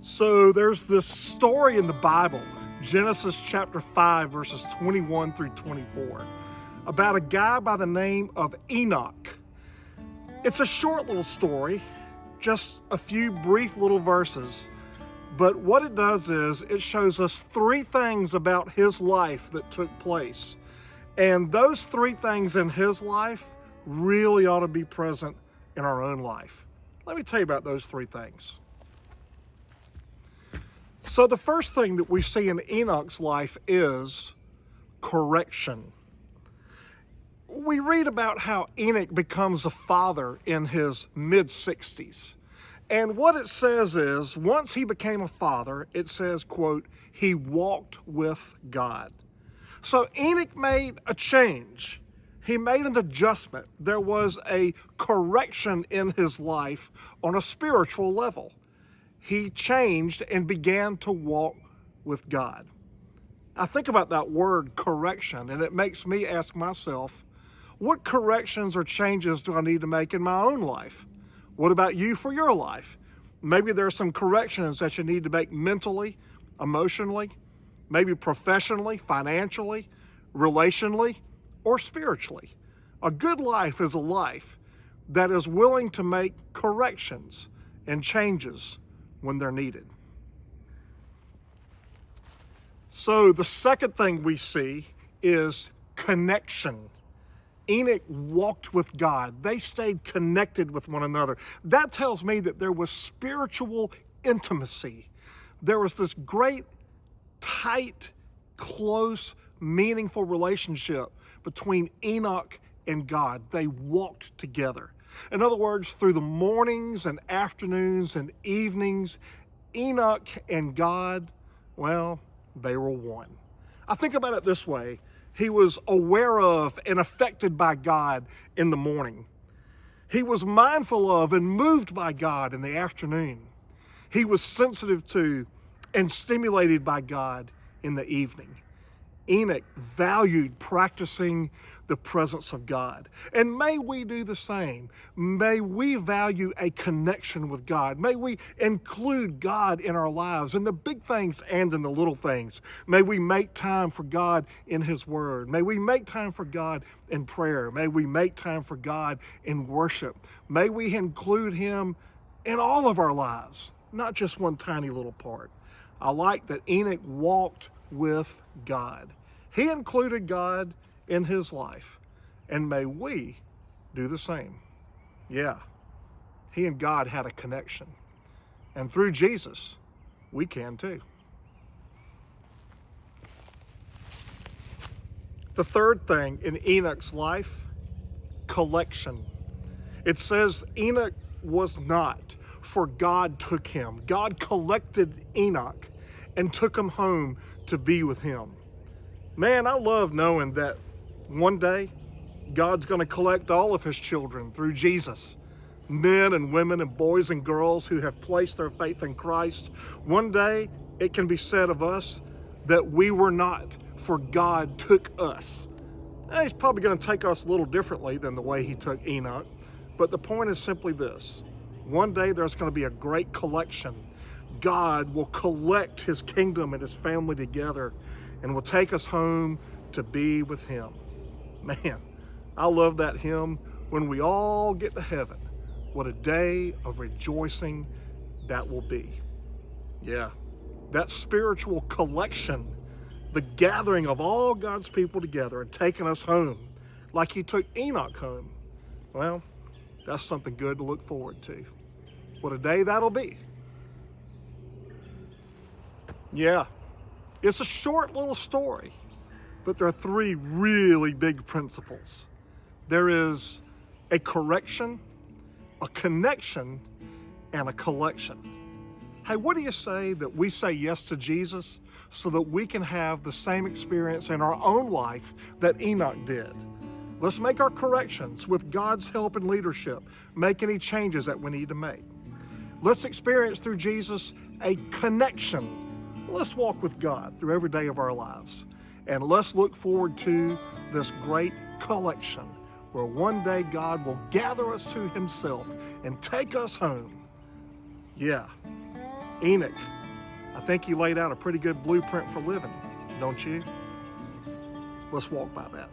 So there's this story in the Bible, Genesis chapter 5, verses 21 through 24, about a guy by the name of Enoch. It's a short little story, just a few brief little verses, but what it does is it shows us three things about his life that took place. And those three things in his life really ought to be present in our own life. Let me tell you about those three things. So the first thing that we see in Enoch's life is correction. We read about how Enoch becomes a father in his mid-60s. And what it says is, once he became a father, it says, quote, he walked with God. So Enoch made a change. He made an adjustment. There was a correction in his life on a spiritual level. He changed and began to walk with God. I think about that word correction, and it makes me ask myself, what corrections or changes do I need to make in my own life? What about you for your life? Maybe there are some corrections that you need to make mentally, emotionally, maybe professionally, financially, relationally, or spiritually. A good life is a life that is willing to make corrections and changes when they're needed. So the second thing we see is connection. Enoch walked with God. They stayed connected with one another. That tells me that there was spiritual intimacy. There was this great, tight, close, meaningful relationship between Enoch and God. They walked together. In other words, through the mornings and afternoons and evenings, Enoch and God, well, they were one. I think about it this way. He was aware of and affected by God in the morning. He was mindful of and moved by God in the afternoon. He was sensitive to and stimulated by God in the evening. Enoch valued practicing the presence of God. And may we do the same. May we value a connection with God. May we include God in our lives, in the big things and in the little things. May we make time for God in His Word. May we make time for God in prayer. May we make time for God in worship. May we include Him in all of our lives, not just one tiny little part. I like that Enoch walked with God. He included God in his life, and may we do the same. Yeah, he and God had a connection, and through Jesus, we can too. The third thing in Enoch's life, collection. It says Enoch was not, for God took him. God collected Enoch and took him home to be with him. Man, I love knowing that one day God's going to collect all of his children through Jesus. Men and women and boys and girls who have placed their faith in Christ. One day it can be said of us that we were not, for God took us. He's probably going to take us a little differently than the way he took Enoch. But the point is simply this. One day there's going to be a great collection. God will collect his kingdom and his family together and will take us home to be with him. Man, I love that hymn, when we all get to heaven. What a day of rejoicing that will be. Yeah, that spiritual collection, the gathering of all God's people together and taking us home like he took Enoch home. Well, that's something good to look forward to. What a day that'll be. Yeah, it's a short little story, but there are three really big principles. There is a correction, a connection, and a collection. Hey, what do you say that we say yes to Jesus so that we can have the same experience in our own life that Enoch did? Let's make our corrections with God's help and leadership, make any changes that we need to make. Let's experience through Jesus a connection. Let's walk with God through every day of our lives. And let's look forward to this great collection where one day God will gather us to himself and take us home. Yeah, Enoch, I think he laid out a pretty good blueprint for living, don't you? Let's walk by that.